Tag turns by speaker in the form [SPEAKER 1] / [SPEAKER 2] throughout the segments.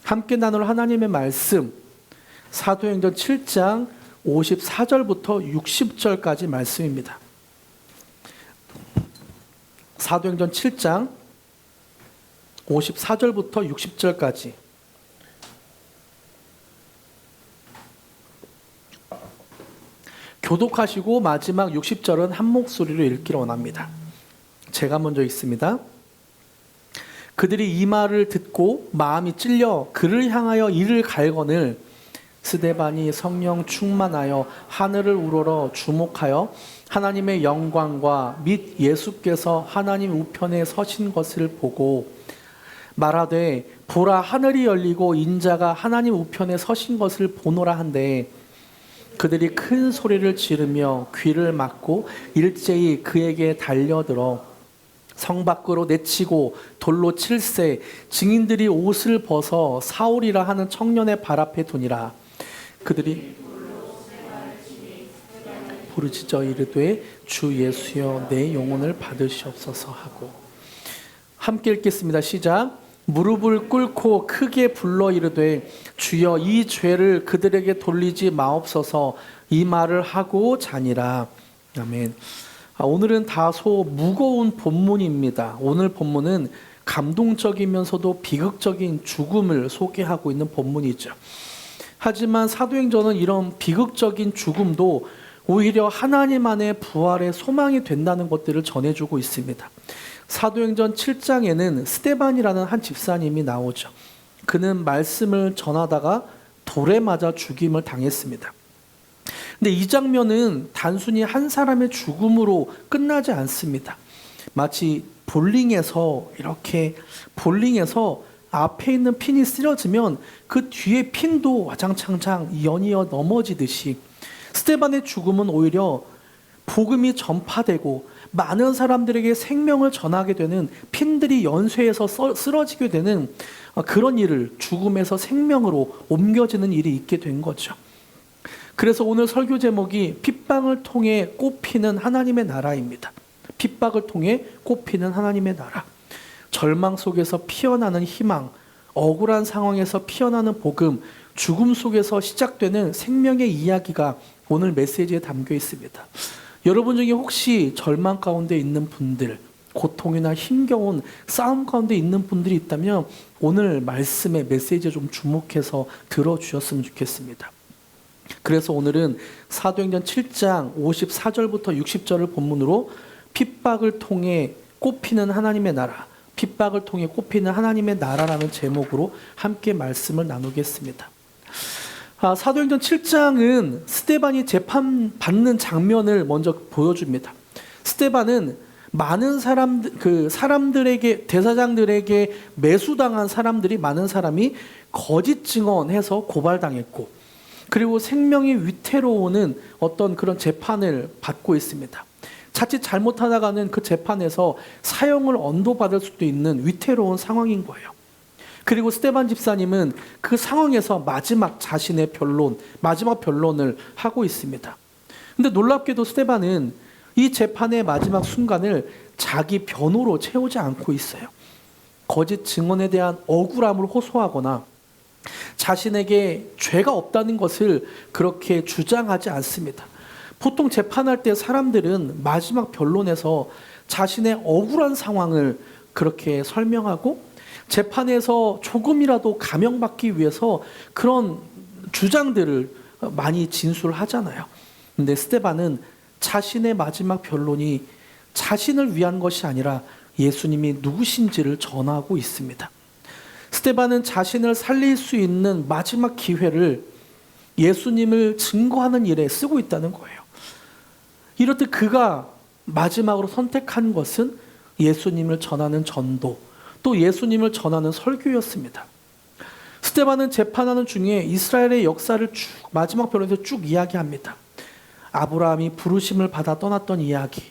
[SPEAKER 1] 함께 나눌 하나님의 말씀, 사도행전 7장 54절부터 60절까지 말씀입니다. 사도행전 7장 54절부터 60절까지. 교독하시고 마지막 60절은 한 목소리로 읽기를 원합니다. 제가 먼저 읽습니다. 그들이 이 말을 듣고 마음이 찔려 그를 향하여 이를 갈거늘 스데반이 성령 충만하여 하늘을 우러러 주목하여 하나님의 영광과 및 예수께서 하나님 우편에 서신 것을 보고 말하되 보라 하늘이 열리고 인자가 하나님 우편에 서신 것을 보노라 한데 그들이 큰 소리를 지르며 귀를 막고 일제히 그에게 달려들어 성 밖으로 내치고 돌로 칠세 증인들이 옷을 벗어 사울이라 하는 청년의 발 앞에 두니라. 그들이 부르짖어 이르되 주 예수여 내 영혼을 받으시옵소서 하고. 함께 읽겠습니다. 시작. 무릎을 꿇고 크게 불러 이르되 주여 이 죄를 그들에게 돌리지 마옵소서 이 말을 하고 자니라. 아멘. 오늘은 다소 무거운 본문입니다. 오늘 본문은 감동적이면서도 비극적인 죽음을 소개하고 있는 본문이죠. 하지만 사도행전은 이런 비극적인 죽음도 오히려 하나님 안에 부활의 소망이 된다는 것들을 전해주고 있습니다. 사도행전 7장에는 스데반이라는 한 집사님이 나오죠. 그는 말씀을 전하다가 돌에 맞아 죽임을 당했습니다. 근데 이 장면은 단순히 한 사람의 죽음으로 끝나지 않습니다. 마치 볼링에서 앞에 있는 핀이 쓰러지면 그 뒤에 핀도 와장창창 연이어 넘어지듯이 스데반의 죽음은 오히려 복음이 전파되고 많은 사람들에게 생명을 전하게 되는 핀들이 연쇄해서 쓰러지게 되는 그런 일을 죽음에서 생명으로 옮겨지는 일이 있게 된 거죠. 그래서 오늘 설교 제목이 핍박을 통해 꽃피는 하나님의 나라입니다. 핍박을 통해 꽃피는 하나님의 나라. 절망 속에서 피어나는 희망, 억울한 상황에서 피어나는 복음, 죽음 속에서 시작되는 생명의 이야기가 오늘 메시지에 담겨 있습니다. 여러분 중에 혹시 절망 가운데 있는 분들, 고통이나 힘겨운 싸움 가운데 있는 분들이 있다면 오늘 말씀의 메시지에 좀 주목해서 들어주셨으면 좋겠습니다. 그래서 오늘은 사도행전 7장 54절부터 60절을 본문으로 핍박을 통해 꽃피는 하나님의 나라, 핍박을 통해 꽃피는 하나님의 나라라는 제목으로 함께 말씀을 나누겠습니다. 사도행전 7장은 스데반이 재판받는 장면을 먼저 보여줍니다. 스데반은 많은 사람들에게, 대사장들에게 매수당한 사람들이 많은 사람이 거짓 증언해서 고발당했고, 그리고 생명이 위태로우는 어떤 그런 재판을 받고 있습니다. 자칫 잘못하다가는 그 재판에서 사형을 언도받을 수도 있는 위태로운 상황인 거예요. 그리고 스데반 집사님은 그 상황에서 마지막 변론을 하고 있습니다. 근데 놀랍게도 스데반은 이 재판의 마지막 순간을 자기 변호로 채우지 않고 있어요. 거짓 증언에 대한 억울함을 호소하거나 자신에게 죄가 없다는 것을 그렇게 주장하지 않습니다. 보통 재판할 때 사람들은 마지막 변론에서 자신의 억울한 상황을 그렇게 설명하고 재판에서 조금이라도 감형받기 위해서 그런 주장들을 많이 진술하잖아요. 근데 스데반은 자신의 마지막 변론이 자신을 위한 것이 아니라 예수님이 누구신지를 전하고 있습니다. 스데반은 자신을 살릴 수 있는 마지막 기회를 예수님을 증거하는 일에 쓰고 있다는 거예요. 이렇듯 그가 마지막으로 선택한 것은 예수님을 전하는 전도, 또 예수님을 전하는 설교였습니다. 스데반은 재판하는 중에 이스라엘의 역사를 마지막 변론에서 쭉 이야기합니다. 아브라함이 부르심을 받아 떠났던 이야기,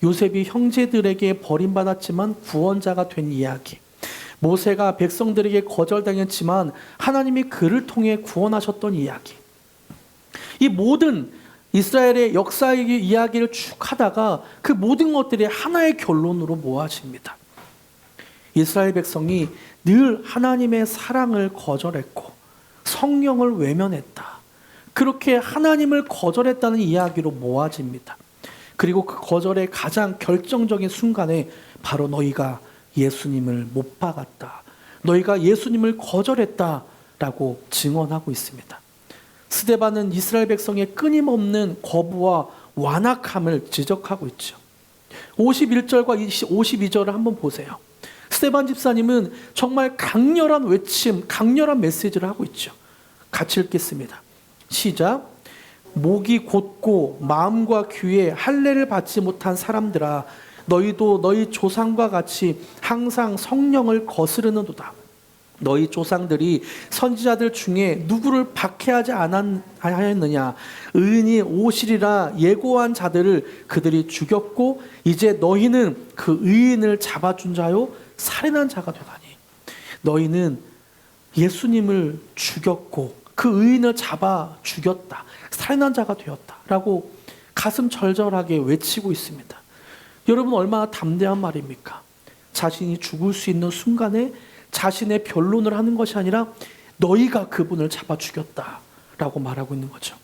[SPEAKER 1] 요셉이 형제들에게 버림받았지만 구원자가 된 이야기, 모세가 백성들에게 거절당했지만 하나님이 그를 통해 구원하셨던 이야기. 이 모든 이스라엘의 역사의 이야기를 쭉 하다가 그 모든 것들이 하나의 결론으로 모아집니다. 이스라엘 백성이 늘 하나님의 사랑을 거절했고 성령을 외면했다. 그렇게 하나님을 거절했다는 이야기로 모아집니다. 그리고 그 거절의 가장 결정적인 순간에 바로 너희가 예수님을 못 박았다. 너희가 예수님을 거절했다라고 증언하고 있습니다. 스데반은 이스라엘 백성의 끊임없는 거부와 완악함을 지적하고 있죠. 51절과 52절을 한번 보세요. 스데반 집사님은 정말 강렬한 외침, 강렬한 메시지를 하고 있죠. 같이 읽겠습니다. 시작. 목이 곧고 마음과 귀에 할례를 받지 못한 사람들아, 너희도 너희 조상과 같이 항상 성령을 거스르는도다. 너희 조상들이 선지자들 중에 누구를 박해하지 않았느냐? 의인이 오시리라 예고한 자들을 그들이 죽였고 이제 너희는 그 의인을 잡아준 자요 살인한 자가 되다니. 너희는 예수님을 죽였고 그 의인을 잡아 죽였다. 살인한 자가 되었다라고 가슴 절절하게 외치고 있습니다. 여러분, 얼마나 담대한 말입니까? 자신이 죽을 수 있는 순간에 자신의 변론을 하는 것이 아니라 너희가 그분을 잡아 죽였다라고 말하고 있는 거죠.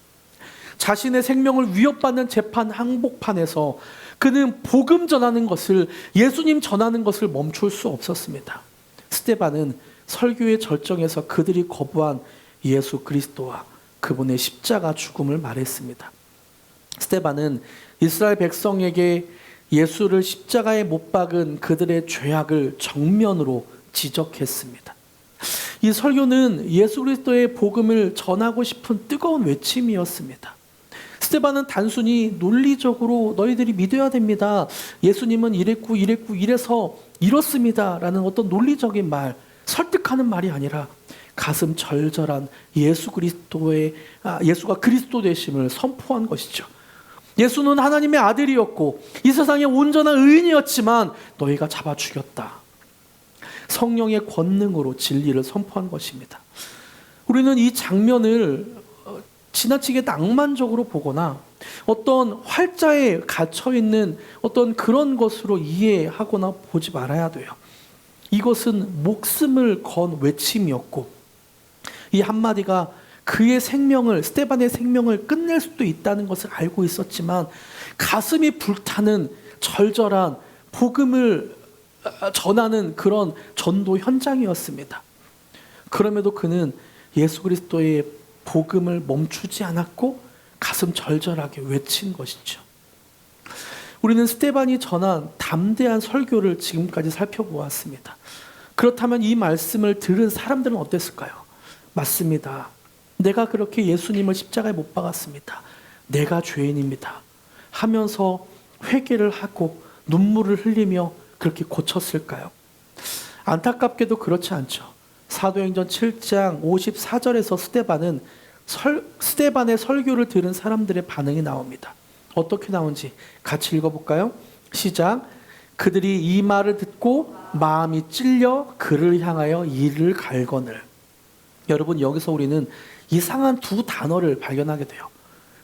[SPEAKER 1] 자신의 생명을 위협받는 재판 항복판에서 그는 복음 전하는 것을, 예수님 전하는 것을 멈출 수 없었습니다. 스데반은 설교의 절정에서 그들이 거부한 예수 그리스도와 그분의 십자가 죽음을 말했습니다. 스데반은 이스라엘 백성에게 예수를 십자가에 못 박은 그들의 죄악을 정면으로 지적했습니다. 이 설교는 예수 그리스도의 복음을 전하고 싶은 뜨거운 외침이었습니다. 스데반은 단순히 논리적으로 너희들이 믿어야 됩니다. 예수님은 이랬고 이래서 이렇습니다. 라는 어떤 논리적인 말, 설득하는 말이 아니라 가슴 절절한 예수가 그리스도 되심을 선포한 것이죠. 예수는 하나님의 아들이었고 이 세상의 온전한 의인이었지만 너희가 잡아 죽였다. 성령의 권능으로 진리를 선포한 것입니다. 우리는 이 장면을 지나치게 낭만적으로 보거나 어떤 활자에 갇혀있는 어떤 그런 것으로 이해하거나 보지 말아야 돼요. 이것은 목숨을 건 외침이었고 이 한마디가 그의 생명을, 스데반의 생명을 끝낼 수도 있다는 것을 알고 있었지만 가슴이 불타는 절절한 복음을 전하는 그런 전도 현장이었습니다. 그럼에도 그는 예수 그리스도의 복음을 멈추지 않았고 가슴 절절하게 외친 것이죠. 우리는 스데반이 전한 담대한 설교를 지금까지 살펴보았습니다. 그렇다면 이 말씀을 들은 사람들은 어땠을까요? 맞습니다. 내가 그렇게 예수님을 십자가에 못 박았습니다. 내가 죄인입니다. 하면서 회개를 하고 눈물을 흘리며 그렇게 고쳤을까요? 안타깝게도 그렇지 않죠. 사도행전 7장 54절에서 스데반의 설교를 들은 사람들의 반응이 나옵니다. 어떻게 나온지 같이 읽어볼까요? 시작. 그들이 이 말을 듣고 마음이 찔려 그를 향하여 이를 갈거늘. 여러분, 여기서 우리는 이상한 두 단어를 발견하게 돼요.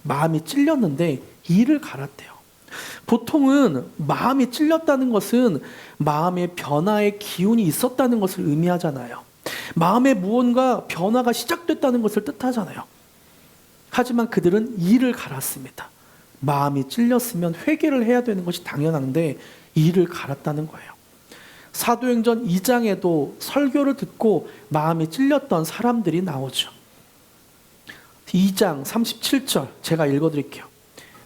[SPEAKER 1] 마음이 찔렸는데 이를 갈았대요. 보통은 마음이 찔렸다는 것은 마음의 변화의 기운이 있었다는 것을 의미하잖아요. 마음에 무언가 변화가 시작됐다는 것을 뜻하잖아요. 하지만 그들은 이를 갈았습니다. 마음이 찔렸으면 회개를 해야 되는 것이 당연한데 이를 갈았다는 거예요. 사도행전 2장에도 설교를 듣고 마음이 찔렸던 사람들이 나오죠. 2장 37절 제가 읽어드릴게요.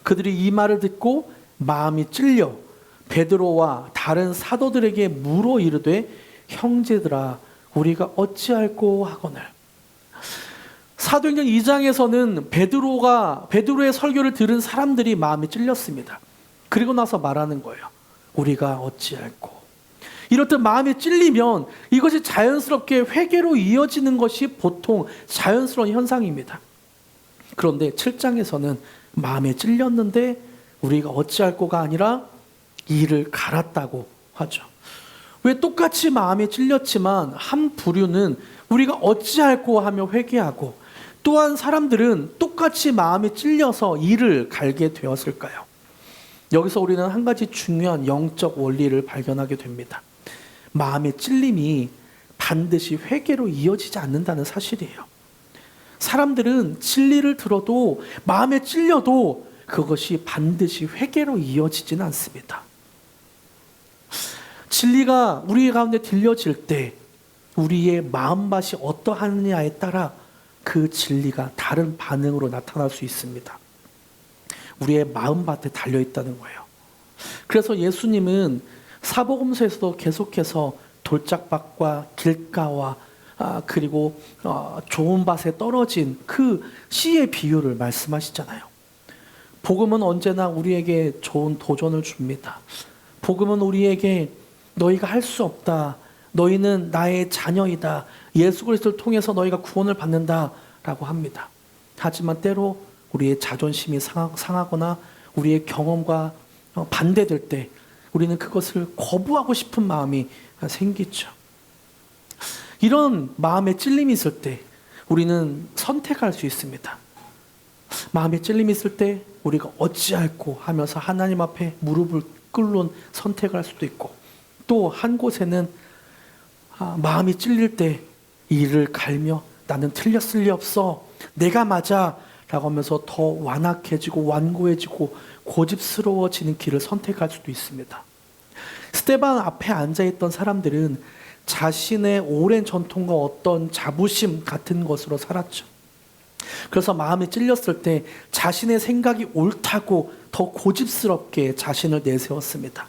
[SPEAKER 1] 그들이 이 말을 듣고 마음이 찔려 베드로와 다른 사도들에게 물어 이르되 형제들아 우리가 어찌할꼬 하거늘. 사도행전 2장에서는 베드로의 설교를 들은 사람들이 마음이 찔렸습니다. 그리고 나서 말하는 거예요. 우리가 어찌할꼬. 이렇듯 마음이 찔리면 이것이 자연스럽게 회개로 이어지는 것이 보통 자연스러운 현상입니다. 그런데 7장에서는 마음에 찔렸는데 우리가 어찌할꼬가 아니라 이를 갈았다고 하죠. 왜 똑같이 마음에 찔렸지만 한 부류는 우리가 어찌할꼬 하며 회개하고 또한 사람들은 똑같이 마음에 찔려서 이를 갈게 되었을까요? 여기서 우리는 한 가지 중요한 영적 원리를 발견하게 됩니다. 마음의 찔림이 반드시 회개로 이어지지 않는다는 사실이에요. 사람들은 진리를 들어도 마음에 찔려도 그것이 반드시 회개로 이어지지는 않습니다. 진리가 우리 가운데 들려질 때 우리의 마음밭이 어떠하느냐에 따라 그 진리가 다른 반응으로 나타날 수 있습니다. 우리의 마음밭에 달려있다는 거예요. 그래서 예수님은 사복음서에서도 계속해서 돌짝밭과 길가와 그리고 좋은 밭에 떨어진 그 씨의 비유를 말씀하시잖아요. 복음은 언제나 우리에게 좋은 도전을 줍니다. 복음은 우리에게 너희가 할 수 없다. 너희는 나의 자녀이다. 예수 그리스도를 통해서 너희가 구원을 받는다라고 합니다. 하지만 때로 우리의 자존심이 상하거나 우리의 경험과 반대될 때 우리는 그것을 거부하고 싶은 마음이 생기죠. 이런 마음의 찔림이 있을 때 우리는 선택할 수 있습니다. 마음의 찔림이 있을 때 우리가 어찌할꼬 하면서 하나님 앞에 무릎을 꿇는 선택을 할 수도 있고, 또 한 곳에는 마음이 찔릴 때 이를 갈며 나는 틀렸을 리 없어, 내가 맞아 라고 하면서 더 완악해지고 완고해지고 고집스러워지는 길을 선택할 수도 있습니다. 스데반 앞에 앉아있던 사람들은 자신의 오랜 전통과 어떤 자부심 같은 것으로 살았죠. 그래서 마음이 찔렸을 때 자신의 생각이 옳다고 더 고집스럽게 자신을 내세웠습니다.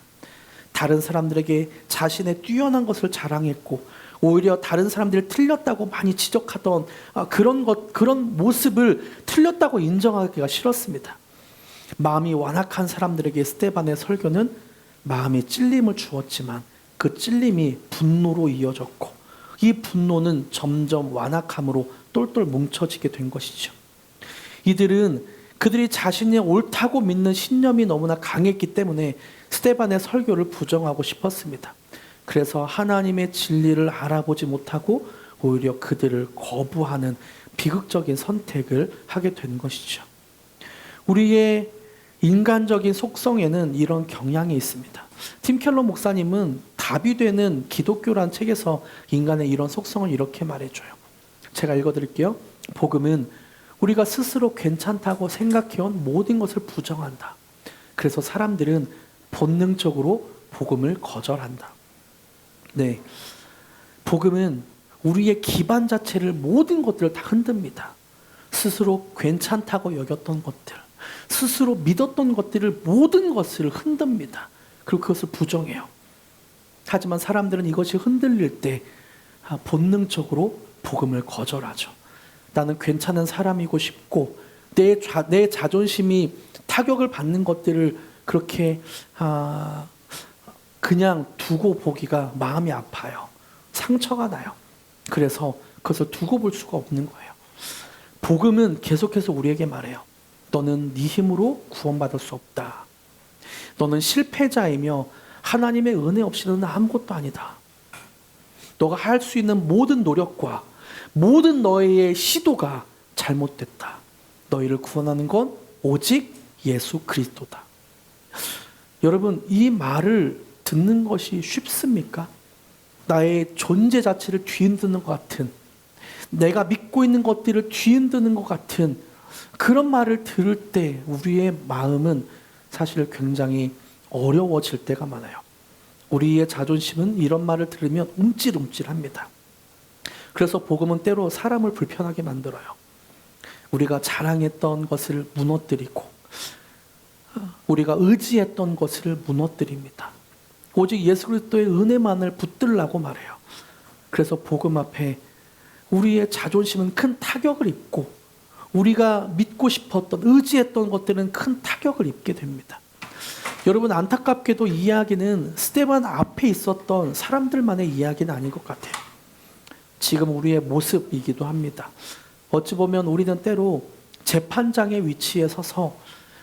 [SPEAKER 1] 다른 사람들에게 자신의 뛰어난 것을 자랑했고, 오히려 다른 사람들이 틀렸다고 많이 지적하던 그런 모습을 틀렸다고 인정하기가 싫었습니다. 마음이 완악한 사람들에게 스데반의 설교는 마음의 찔림을 주었지만 그 찔림이 분노로 이어졌고, 이 분노는 점점 완악함으로 똘똘 뭉쳐지게 된 것이죠. 이들은 그들이 자신이 옳다고 믿는 신념이 너무나 강했기 때문에 스데반의 설교를 부정하고 싶었습니다. 그래서 하나님의 진리를 알아보지 못하고 오히려 그들을 거부하는 비극적인 선택을 하게 된 것이죠. 우리의 인간적인 속성에는 이런 경향이 있습니다. 팀 켈러 목사님은 답이 되는 기독교란 책에서 인간의 이런 속성을 이렇게 말해줘요. 제가 읽어드릴게요. 복음은 우리가 스스로 괜찮다고 생각해온 모든 것을 부정한다. 그래서 사람들은 본능적으로 복음을 거절한다. 네, 복음은 우리의 기반 자체를, 모든 것들을 다 흔듭니다. 스스로 괜찮다고 여겼던 것들, 스스로 믿었던 것들을, 모든 것을 흔듭니다. 그리고 그것을 부정해요. 하지만 사람들은 이것이 흔들릴 때 본능적으로 복음을 거절하죠. 나는 괜찮은 사람이고 싶고 내 자존심이 타격을 받는 것들을 그렇게 그냥 두고 보기가 마음이 아파요. 상처가 나요. 그래서 그것을 두고 볼 수가 없는 거예요. 복음은 계속해서 우리에게 말해요. 너는 네 힘으로 구원받을 수 없다. 너는 실패자이며 하나님의 은혜 없이는 아무것도 아니다. 너가 할 수 있는 모든 노력과 모든 너의 시도가 잘못됐다. 너희를 구원하는 건 오직 예수 그리스도다. 여러분, 이 말을 듣는 것이 쉽습니까? 나의 존재 자체를 뒤흔드는 것 같은, 내가 믿고 있는 것들을 뒤흔드는 것 같은 그런 말을 들을 때 우리의 마음은 사실 굉장히 어려워질 때가 많아요. 우리의 자존심은 이런 말을 들으면 움찔움찔합니다. 그래서 복음은 때로 사람을 불편하게 만들어요. 우리가 자랑했던 것을 무너뜨리고 우리가 의지했던 것을 무너뜨립니다. 오직 예수 그리스도의 은혜만을 붙들라고 말해요. 그래서 복음 앞에 우리의 자존심은 큰 타격을 입고 우리가 믿고 싶었던, 의지했던 것들은 큰 타격을 입게 됩니다. 여러분, 안타깝게도 이 이야기는 스데반 앞에 있었던 사람들만의 이야기는 아닌 것 같아요. 지금 우리의 모습이기도 합니다. 어찌 보면 우리는 때로 재판장의 위치에 서서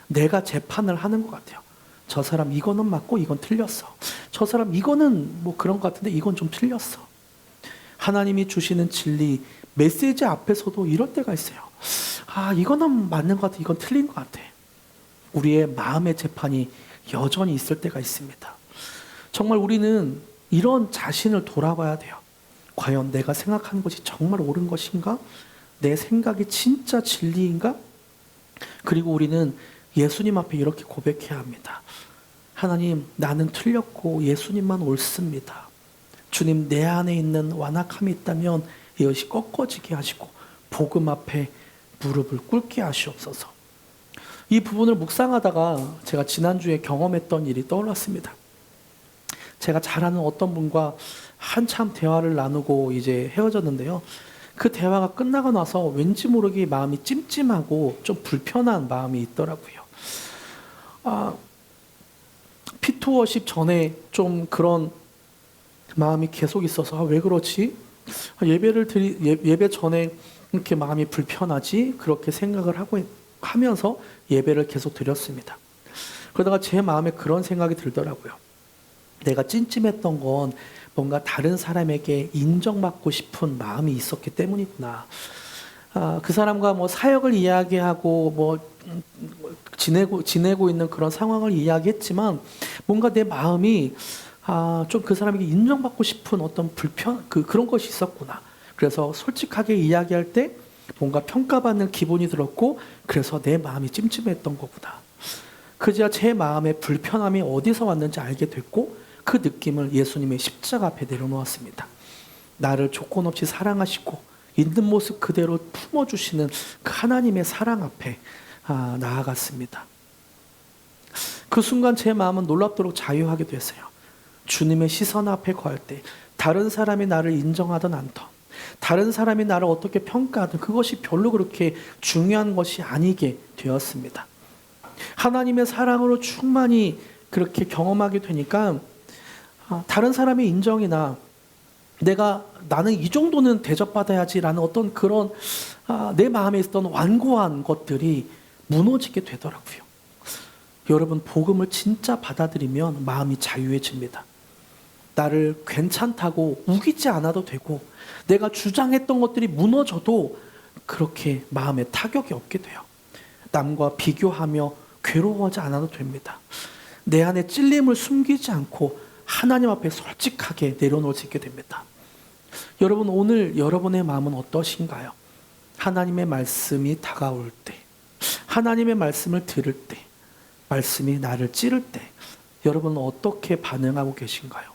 [SPEAKER 1] 내가 재판을 하는 것 같아요. 저 사람 이거는 맞고 이건 틀렸어. 저 사람 이거는 뭐 그런 것 같은데 이건 좀 틀렸어. 하나님이 주시는 진리, 메시지 앞에서도 이럴 때가 있어요. 이거는 맞는 것 같아, 이건 틀린 것 같아. 우리의 마음의 재판이 여전히 있을 때가 있습니다. 정말 우리는 이런 자신을 돌아봐야 돼요. 과연 내가 생각하는 것이 정말 옳은 것인가? 내 생각이 진짜 진리인가? 그리고 우리는 예수님 앞에 이렇게 고백해야 합니다. 하나님, 나는 틀렸고 예수님만 옳습니다. 주님, 내 안에 있는 완악함이 있다면 이것이 꺾어지게 하시고 복음 앞에 무릎을 꿇게 하시옵소서. 이 부분을 묵상하다가 제가 지난주에 경험했던 일이 떠올랐습니다. 제가 잘 아는 어떤 분과 한참 대화를 나누고 이제 헤어졌는데요. 그 대화가 끝나고 나서 왠지 모르게 마음이 찜찜하고 좀 불편한 마음이 있더라고요. 피투워십 전에 좀 그런 마음이 계속 있어서 왜 그렇지? 예배 전에 이렇게 마음이 불편하지? 그렇게 생각을 하면서 예배를 계속 드렸습니다. 그러다가 제 마음에 그런 생각이 들더라고요. 내가 찜찜했던 건 뭔가 다른 사람에게 인정받고 싶은 마음이 있었기 때문이구나. 그 사람과 뭐 사역을 이야기하고 뭐 지내고 있는 그런 상황을 이야기했지만 뭔가 내 마음이 좀 그 사람에게 인정받고 싶은 어떤 그런 것이 있었구나. 그래서 솔직하게 이야기할 때 뭔가 평가받는 기분이 들었고 그래서 내 마음이 찜찜했던 거구나. 그제야 제 마음의 불편함이 어디서 왔는지 알게 됐고 그 느낌을 예수님의 십자가 앞에 내려놓았습니다. 나를 조건 없이 사랑하시고 있는 모습 그대로 품어주시는 그 하나님의 사랑 앞에 나아갔습니다. 그 순간 제 마음은 놀랍도록 자유하게 됐어요. 주님의 시선 앞에 거할 때 다른 사람이 나를 인정하든 않던, 다른 사람이 나를 어떻게 평가하든 그것이 별로 그렇게 중요한 것이 아니게 되었습니다. 하나님의 사랑으로 충만히 그렇게 경험하게 되니까 다른 사람의 인정이나 나는 이 정도는 대접받아야지라는 어떤 그런 내 마음에 있었던 완고한 것들이 무너지게 되더라고요. 여러분, 복음을 진짜 받아들이면 마음이 자유해집니다. 나를 괜찮다고 우기지 않아도 되고 내가 주장했던 것들이 무너져도 그렇게 마음에 타격이 없게 돼요. 남과 비교하며 괴로워하지 않아도 됩니다. 내 안에 찔림을 숨기지 않고 하나님 앞에 솔직하게 내려놓을 수 있게 됩니다. 여러분, 오늘 여러분의 마음은 어떠신가요? 하나님의 말씀이 다가올 때, 하나님의 말씀을 들을 때, 말씀이 나를 찌를 때 여러분은 어떻게 반응하고 계신가요?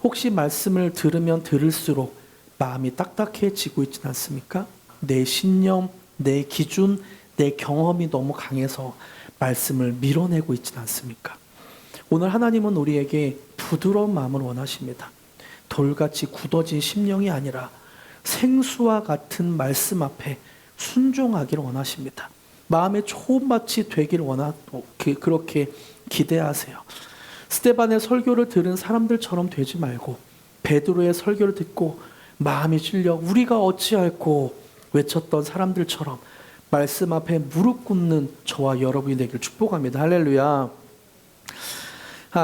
[SPEAKER 1] 혹시 말씀을 들으면 들을수록 마음이 딱딱해지고 있지는 않습니까? 내 신념, 내 기준, 내 경험이 너무 강해서 말씀을 밀어내고 있지는 않습니까? 오늘 하나님은 우리에게 부드러운 마음을 원하십니다. 돌같이 굳어진 심령이 아니라 생수와 같은 말씀 앞에 순종하기를 원하십니다. 마음의 초음밭이 되기를 그렇게 기대하세요. 스데반의 설교를 들은 사람들처럼 되지 말고 베드로의 설교를 듣고 마음이 찔려 우리가 어찌할꼬 외쳤던 사람들처럼 말씀 앞에 무릎 꿇는 저와 여러분이 되기를 축복합니다. 할렐루야.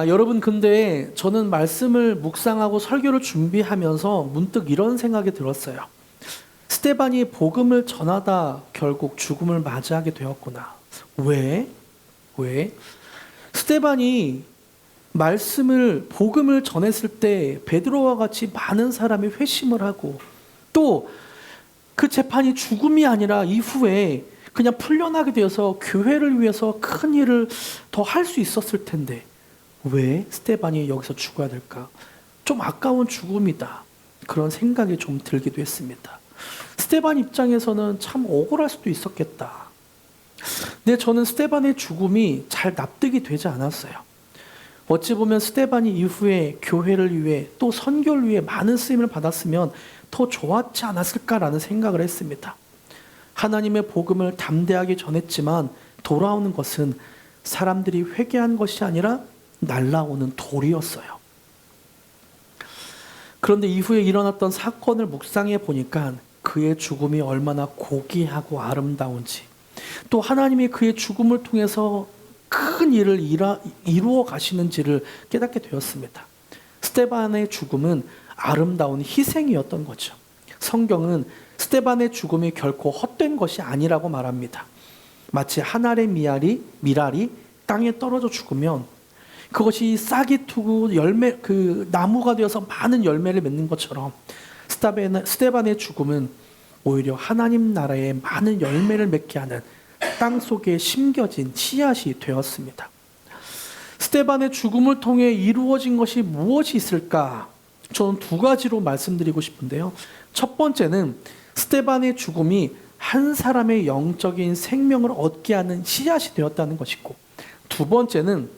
[SPEAKER 1] 여러분, 근데 저는 말씀을 묵상하고 설교를 준비하면서 문득 이런 생각이 들었어요. 스데반이 복음을 전하다 결국 죽음을 맞이하게 되었구나. 왜? 스데반이 복음을 전했을 때 베드로와 같이 많은 사람이 회심을 하고 또 그 재판이 죽음이 아니라 이후에 그냥 풀려나게 되어서 교회를 위해서 큰 일을 더 할 수 있었을 텐데 왜 스데반이 여기서 죽어야 될까? 좀 아까운 죽음이다. 그런 생각이 좀 들기도 했습니다. 스데반 입장에서는 참 억울할 수도 있었겠다. 근데 저는 스데반의 죽음이 잘 납득이 되지 않았어요. 어찌 보면 스데반이 이후에 교회를 위해 또 선교를 위해 많은 쓰임을 받았으면 더 좋았지 않았을까라는 생각을 했습니다. 하나님의 복음을 담대하게 전했지만 돌아오는 것은 사람들이 회개한 것이 아니라 날아오는 돌이었어요. 그런데 이후에 일어났던 사건을 묵상해 보니까 그의 죽음이 얼마나 고귀하고 아름다운지, 또 하나님이 그의 죽음을 통해서 큰 일을 이루어 가시는지를 깨닫게 되었습니다. 스데반의 죽음은 아름다운 희생이었던 거죠. 성경은 스데반의 죽음이 결코 헛된 것이 아니라고 말합니다. 마치 한 알의 미랄이 땅에 떨어져 죽으면 그것이 싹이 트고 열매 그 나무가 되어서 많은 열매를 맺는 것처럼 스데반의 죽음은 오히려 하나님 나라에 많은 열매를 맺게 하는 땅 속에 심겨진 씨앗이 되었습니다. 스데반의 죽음을 통해 이루어진 것이 무엇이 있을까? 저는 두 가지로 말씀드리고 싶은데요. 첫 번째는 스데반의 죽음이 한 사람의 영적인 생명을 얻게 하는 씨앗이 되었다는 것이고, 두 번째는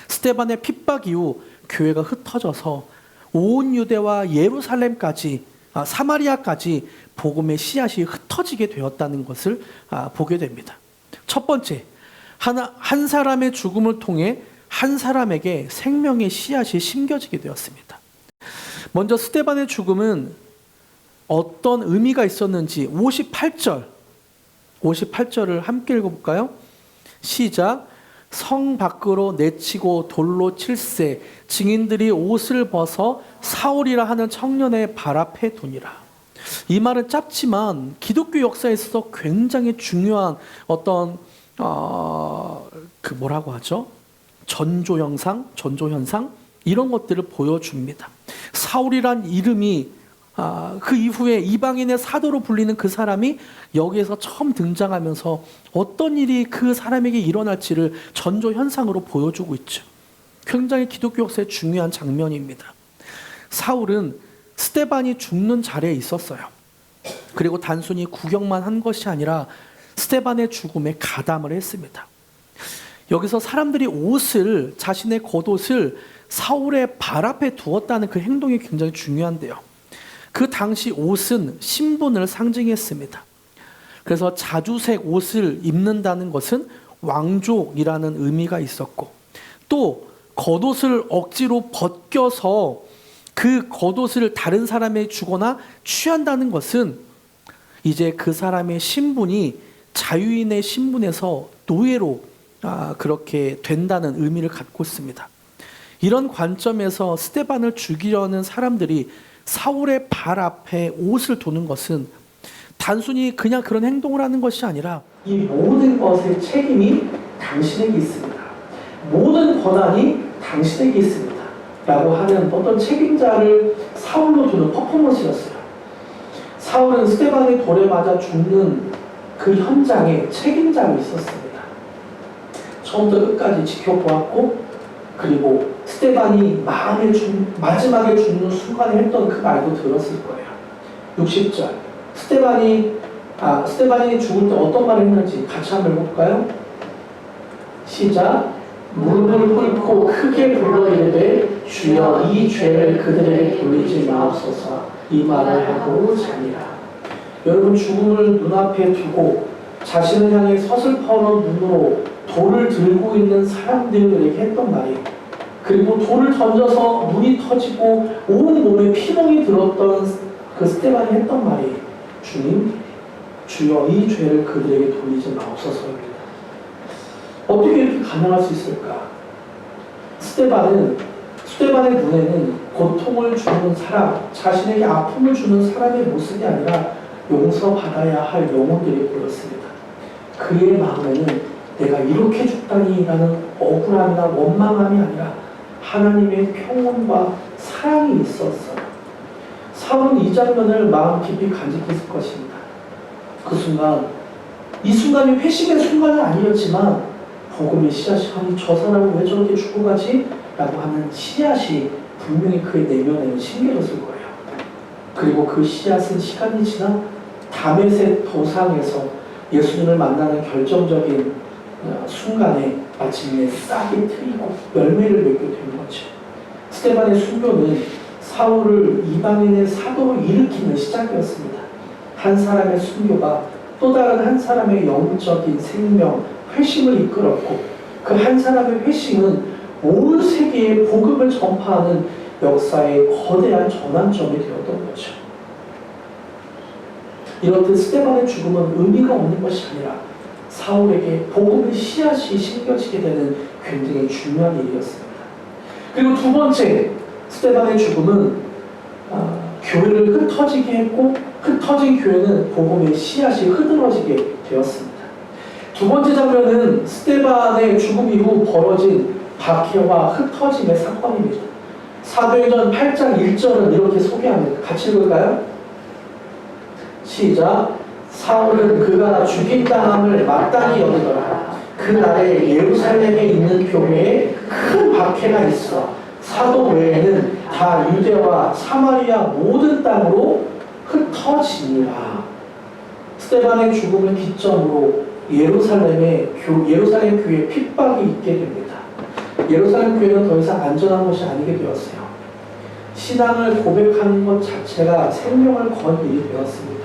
[SPEAKER 1] 스데반의 핍박 이후 교회가 흩어져서 온 유대와 예루살렘까지 사마리아까지 복음의 씨앗이 흩어지게 되었다는 것을 보게 됩니다. 첫 번째, 한 사람의 죽음을 통해 한 사람에게 생명의 씨앗이 심겨지게 되었습니다. 먼저 스데반의 죽음은 어떤 의미가 있었는지 58절을 함께 읽어볼까요? 시작. 성 밖으로 내치고 돌로 칠세 증인들이 옷을 벗어 사울이라 하는 청년의 발 앞에 두니라. 이 말은 짧지만 기독교 역사에 있어서 굉장히 중요한 어떤 뭐라고 하죠? 전조 현상 이런 것들을 보여줍니다. 사울이란 이름이 그 이후에 이방인의 사도로 불리는 그 사람이 여기에서 처음 등장하면서 어떤 일이 그 사람에게 일어날지를 전조 현상으로 보여주고 있죠. 굉장히 기독교 역사의 중요한 장면입니다. 사울은 스데반이 죽는 자리에 있었어요. 그리고 단순히 구경만 한 것이 아니라 스데반의 죽음에 가담을 했습니다. 여기서 사람들이 자신의 겉옷을 사울의 발 앞에 두었다는 그 행동이 굉장히 중요한데요. 그 당시 옷은 신분을 상징했습니다. 그래서 자주색 옷을 입는다는 것은 왕족이라는 의미가 있었고, 또 겉옷을 억지로 벗겨서 그 겉옷을 다른 사람에게 주거나 취한다는 것은 이제 그 사람의 신분이 자유인의 신분에서 노예로 그렇게 된다는 의미를 갖고 있습니다. 이런 관점에서 스데반을 죽이려는 사람들이 사울의 발 앞에 옷을 두는 것은 단순히 그냥 그런 행동을 하는 것이 아니라 이 모든 것의 책임이 당신에게 있습니다. 모든 권한이 당신에게 있습니다. 라고 하는 어떤 책임자를 사울로 두는 퍼포먼스였어요. 사울은 스데반의 돌에 맞아 죽는 그 현장에 책임자가 있었습니다. 처음부터 끝까지 지켜보았고, 그리고 스데반이 마지막에 죽는 순간에 했던 그 말도 들었을 거예요. 60절. 스데반이 죽을 때 어떤 말을 했는지 같이 한번 읽어볼까요? 시작. 무릎을 꿇고 크게 불러 이르되 주여 이 죄를 그들에게 돌리지 마옵소서. 이 말을 하고 자니라. 여러분, 죽음을 눈앞에 두고 자신을 향해 서슬퍼런 눈으로 돌을 들고 있는 사람들에게 했던 말이, 그리고 돌을 던져서 눈이 터지고 온 몸에 피멍이 들었던 그 스데반이 했던 말이, 주님, 주여 이 죄를 그들에게 돌리지 마옵소서입니다. 어떻게 이렇게 가능할 수 있을까? 스데반의 눈에는 고통을 주는 사람, 자신에게 아픔을 주는 사람의 모습이 아니라 용서받아야 할 영혼들이 보였습니다. 그의 마음에는 내가 이렇게 죽다니라는 억울함이나 원망함이 아니라 하나님의 평온과 사랑이 있었어요. 사울은 이 장면을 마음 깊이 간직했을 것입니다. 이 순간이 회심의 순간은 아니었지만 복음의 씨앗이, 아니 저 사람은 왜 저렇게 죽어가지? 라고 하는 씨앗이 분명히 그의 내면에는 심겨졌을 거예요. 그리고 그 씨앗은 시간이 지나 다메섹 도상에서 예수님을 만나는 결정적인 순간에 마침내 싹이 트이고 열매를 맺게 되는 거죠. 스데반의 순교는 사울을 이방인의 사도로 일으키는 시작이었습니다. 한 사람의 순교가 또 다른 한 사람의 영적인 생명, 회심을 이끌었고, 그 한 사람의 회심은 온 세계에 복음을 전파하는 역사의 거대한 전환점이 되었던 거죠. 이렇듯 스데반의 죽음은 의미가 없는 것이 아니라 사울에게 복음의 씨앗이 심겨지게 되는 굉장히 중요한 일이었습니다. 그리고 두 번째, 스데반의 죽음은 교회를 흩어지게 했고, 흩어진 교회는 복음의 씨앗이 흐드러지게 되었습니다. 두 번째 장면은 스데반의 죽음 이후 벌어진 박해와 흩어짐의 사건입니다. 사도행전 8장 1절은 이렇게 소개합니다. 같이 읽을까요? 시작. 사울은 그가 죽임당함을 마땅히 여기더라. 그날에 예루살렘에 있는 교회에 큰 박해가 있어 사도 외에는 다 유대와 사마리아 모든 땅으로 흩어지니라. 스데반의 죽음을 기점으로 예루살em 교회에 핍박이 있게 됩니다. 예루살렘 교회는 더 이상 안전한 것이 아니게 되었어요. 신앙을 고백하는 것 자체가 생명을 건 일이 되었습니다.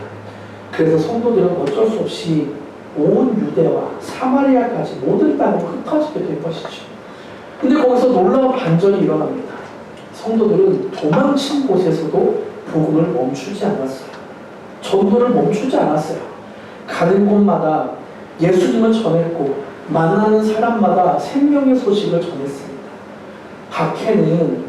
[SPEAKER 1] 그래서 성도들은 어쩔 수 없이 온 유대와 사마리아까지 모든 땅으로 흩어지게 될 것이죠. 근데 거기서 놀라운 반전이 일어납니다. 성도들은 도망친 곳에서도 복음을 멈추지 않았어요. 전도를 멈추지 않았어요. 가는 곳마다 예수님을 전했고 만나는 사람마다 생명의 소식을 전했습니다. 박해는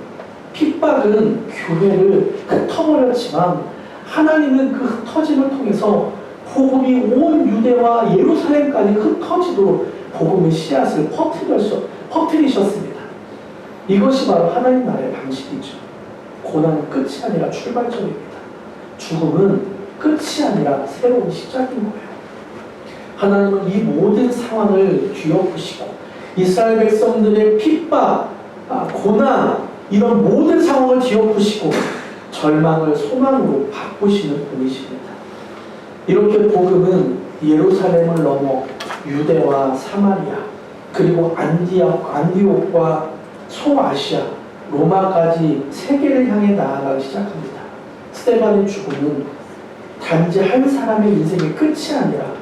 [SPEAKER 1] 핍박은 교회를 흩어버렸지만 하나님은 그 흩어짐을 통해서 복음이 온 유대와 예루살렘까지 흩어지도록 복음의 씨앗을 퍼뜨리셨습니다. 이것이 바로 하나님 나라의 방식이죠. 고난은 끝이 아니라 출발점입니다. 죽음은 끝이 아니라 새로운 시작인 거예요. 하나님은 이 모든 상황을 뒤엎으시고 이스라엘 백성들의 핍박, 고난 이런 모든 상황을 뒤엎으시고 절망을 소망으로 바꾸시는 분이십니다. 이렇게 복음은 예루살렘을 넘어 유대와 사마리아 그리고 안디옥과 소아시아, 로마까지 세계를 향해 나아가기 시작합니다. 스데반의 죽음은 단지 한 사람의 인생의 끝이 아니라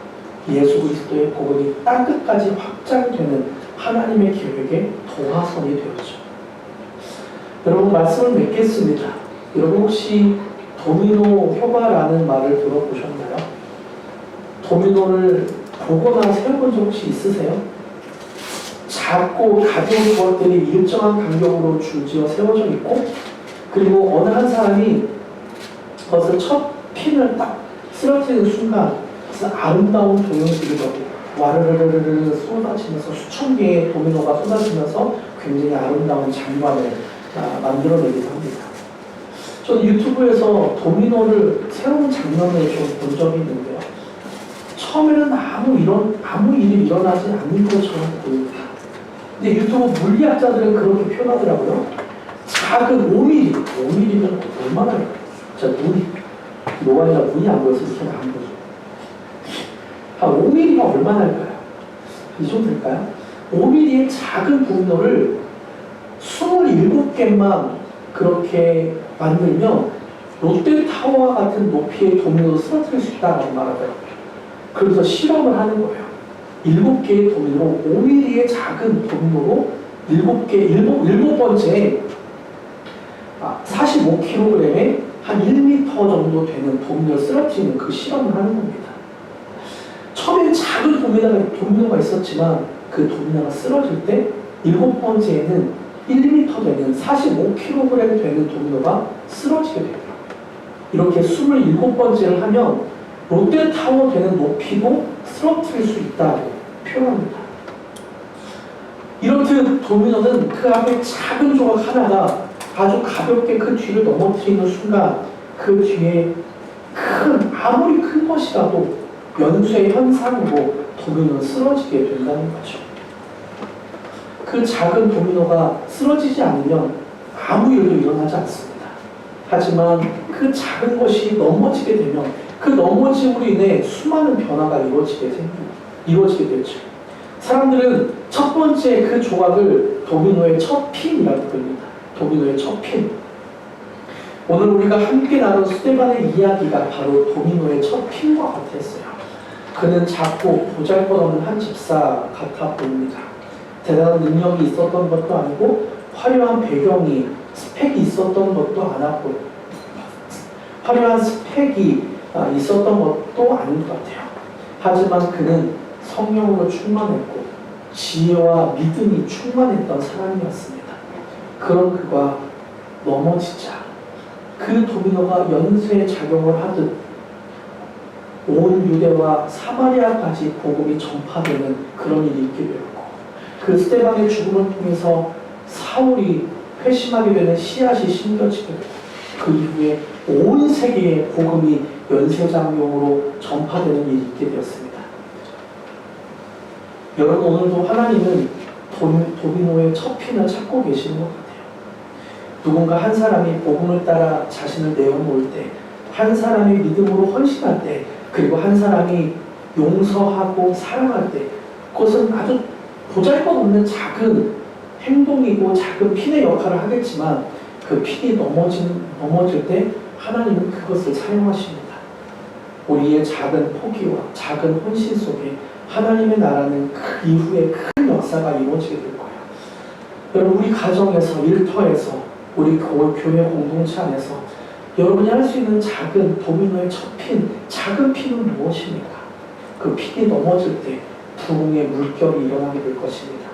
[SPEAKER 1] 예수 그리스도의 복음이 땅끝까지 확장되는 하나님의 계획의 도화선이 되었죠. 여러분 말씀을 맺겠습니다. 여러분 혹시 도미노 효과라는 말을 들어보셨나요? 도미노를 보거나 세워본 적 혹시 있으세요? 작고 가벼운 것들이 일정한 간격으로 줄지어 세워져 있고 그리고 어느 한 사람이 그것을 첫 핀을 딱 쓰러지는 순간 그래서 아름다운 동영들이 와르르르르 쏟아지면서 수천 개의 도미노가 쏟아지면서 굉장히 아름다운 장관을 만들어내기도 합니다. 저는 유튜브에서 도미노를 세우는 장면을 좀 본 적이 있는데요. 처음에는 아무 일이 일어나지 않는 것처럼 보입니다. 근데 유튜브 물리학자들은 그렇게 표현하더라고요. 작은 5mm면 얼마나 진짜 노안이라 눈이 안 보여서 이렇게 안 보죠. 한 5mm가 얼마나 할까요? 이 정도 될까요? 5mm의 작은 도미노를 27개만 그렇게 만들면 롯데타워와 같은 높이의 도미노를 쓰러뜨릴 수 있다고 말하더라고요. 그래서 실험을 하는 거예요. 7개의 도미노로 5mm의 작은 도미노로 7번째 45kg에 한 1m 정도 되는 도미노를 쓰러뜨리는 그 실험을 하는 겁니다. 처음엔 작은 도미노가 있었지만 그 도미노가 쓰러질 때 7번째에는 1m 되는 45kg 되는 도미노가 쓰러지게 됩니다. 이렇게 27번째를 하면 롯데타워 되는 높이도 쓰러뜨릴 수 있다고 표현합니다. 이렇듯 도미노는 그 앞에 작은 조각 하나가 아주 가볍게 그 뒤를 넘어뜨리는 순간 그 뒤에 아무리 큰 것이라도 연쇄 현상으로 도미노는 쓰러지게 된다는 거죠. 그 작은 도미노가 쓰러지지 않으면 아무 일도 일어나지 않습니다. 하지만 그 작은 것이 넘어지게 되면 그 넘어짐으로 인해 수많은 변화가 이루어지게 됐죠. 사람들은 첫 번째 그 조각을 도미노의 첫 핀이라고 부릅니다. 도미노의 첫 핀. 오늘 우리가 함께 나눈 스데반의 이야기가 바로 도미노의 첫 핀과 같았어요. 그는 작고 보잘것없는 한 집사 같아 보입니다. 대단한 능력이 있었던 것도 아니고 화려한 배경이 스펙이 있었던 것도 않았고 화려한 스펙이 있었던 것도 아닌 것 같아요. 하지만 그는 성령으로 충만했고 지혜와 믿음이 충만했던 사람이었습니다. 그런 그가 넘어지자 그 도미노가 연쇄 작용을 하듯 온 유대와 사마리아까지 복음이 전파되는 그런 일이 있게 되었고 그 스데반의 죽음을 통해서 사울이 회심하게 되는 씨앗이 심겨지게 되고 그 이후에 온 세계에 복음이 연쇄작용으로 전파되는 일이 있게 되었습니다. 여러분, 오늘도 하나님은 도미노의 첫 핀을 찾고 계시는 것 같아요. 누군가 한 사람이 복음을 따라 자신을 내어놓을 때, 한 사람이 믿음으로 헌신할 때, 그리고 한 사람이 용서하고 사랑할 때, 그것은 아주 보잘것없는 작은 행동이고 작은 핀의 역할을 하겠지만 그 핀이 넘어질 때 하나님은 그것을 사용하십니다. 우리의 작은 포기와 작은 헌신 속에 하나님의 나라는 그 이후에 큰 역사가 이루어지게 될 거예요. 여러분, 우리 가정에서, 일터에서, 우리 교회 공동체 안에서 여러분이 할 수 있는 작은 도미노의 첫 핀, 작은 핀은 무엇입니까? 그 핀이 넘어질 때 부흥의 물결이 일어나게 될 것입니다.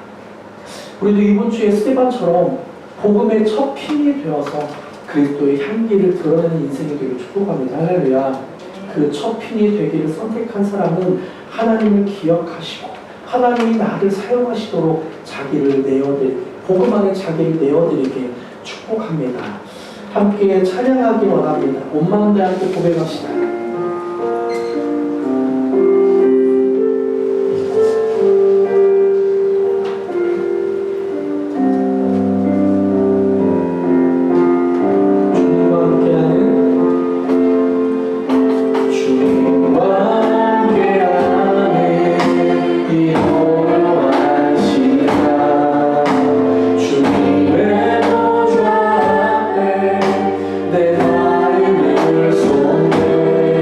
[SPEAKER 1] 우리도 이번 주에 스데반처럼 복음의 첫 핀이 되어서 그리스도의 향기를 드러내는 인생이 되길 축복합니다. 할렐루야. 그 첫 핀이 되기를 선택한 사람은 하나님을 기억하시고 하나님이 나를 사용하시도록 복음 안에 자기를 내어드리게 축복합니다. 함께 찬양하기 원합니다. 온 마음 다해 함께 고백합시다.
[SPEAKER 2] 내 마음을 손에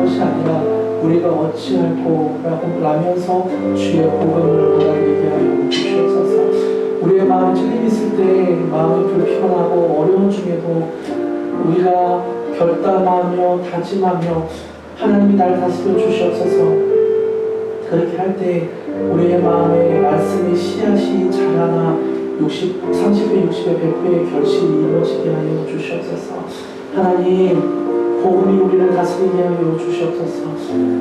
[SPEAKER 1] 것이 아니라 우리가 어찌할꼬 라면서 주의 복음을 받아들이게 하여 주시옵소서. 우리의 마음에 찔림이 있을 때 마음이 불편하고 어려운 중에도 우리가 결단하며 다짐하며 하나님이 나를 다스려 주시옵소서. 그렇게 할 때 우리의 마음에 말씀의 씨앗이 자라나 30배, 60배, 100배의 결실이 이루어지게 하여 주시옵소서. 하나님, 복음이 우리를 다스리게 하여 주시옵소서.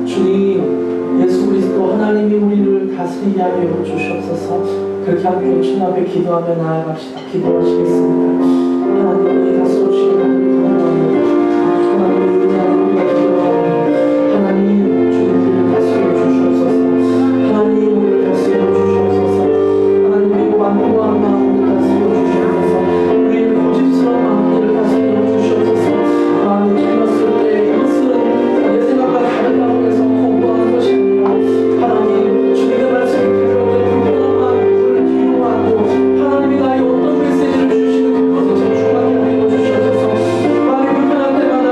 [SPEAKER 1] 주님, 예수 그리스도 하나님이 우리를 다스리게 하여 주시옵소서. 그렇게 함께 주님 앞에 기도하며 나아갑시다. 기도하시겠습니다. 하나님, 우리 다스려 주시기 바랍니다. 하나님, 우리가 기도하옵니다. 하나님, 주님을 다스려 주시옵소서. 하나님, 우리를 다스려 주시옵소서. 하나님, 우리 완고한 마음을 다스려 주시옵소서. 우리의 고집스러운 마음을 다스려 주시옵소서. 마음이 틀렸을 때 이것은 내 생각과 다르다고 해서 거부하는 것이 아니라 하나님, 주님의 말씀이 필요할 때 불편한 마음을 뒤로 하고 하나님이 나의 어떤 메시지를 주시는 그것에 집중하게 하여 주시옵소서. 마음이 불편할 때마다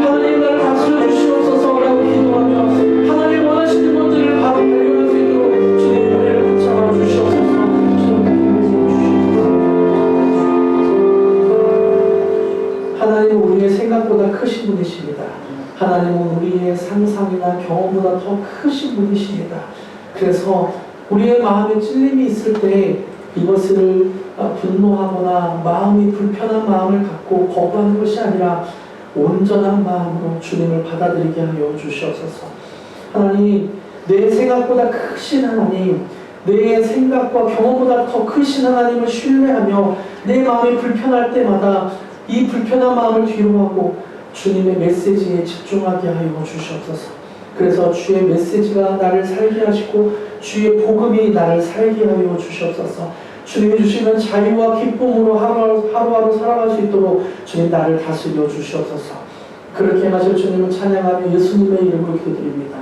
[SPEAKER 1] 하나님 나를 다스려 주시옵소서라고 기도하며 하나님 원하시는 것들을 바로 발견할 수 있도록 주님 우리를 붙잡아 주시옵소서. 하나님은 우리의 생각보다 크신 분이십니다. 하나님은 우리의 상상이나 경험보다 더 크신 분이십니다. 그래서 우리의 마음에 찔림이 있을 때 이것을 분노하거나 마음이 불편한 마음을 갖고 거부하는 것이 아니라 온전한 마음으로 주님을 받아들이게 하여 주시옵소서. 하나님, 내 생각보다 크신 하나님, 내 생각과 경험보다 더 크신 하나님을 신뢰하며 내 마음이 불편할 때마다 이 불편한 마음을 뒤로하고 주님의 메시지에 집중하게 하여 주시옵소서. 그래서 주의 메시지가 나를 살게 하시고 주의 복음이 나를 살게 하여 주시옵소서. 주님이 주시는 자유와 기쁨으로 하루하루 살아갈 수 있도록 주님 나를 다스려 주시옵소서. 그렇게 하실 주님을 찬양하며 예수님의 이름으로 기도드립니다.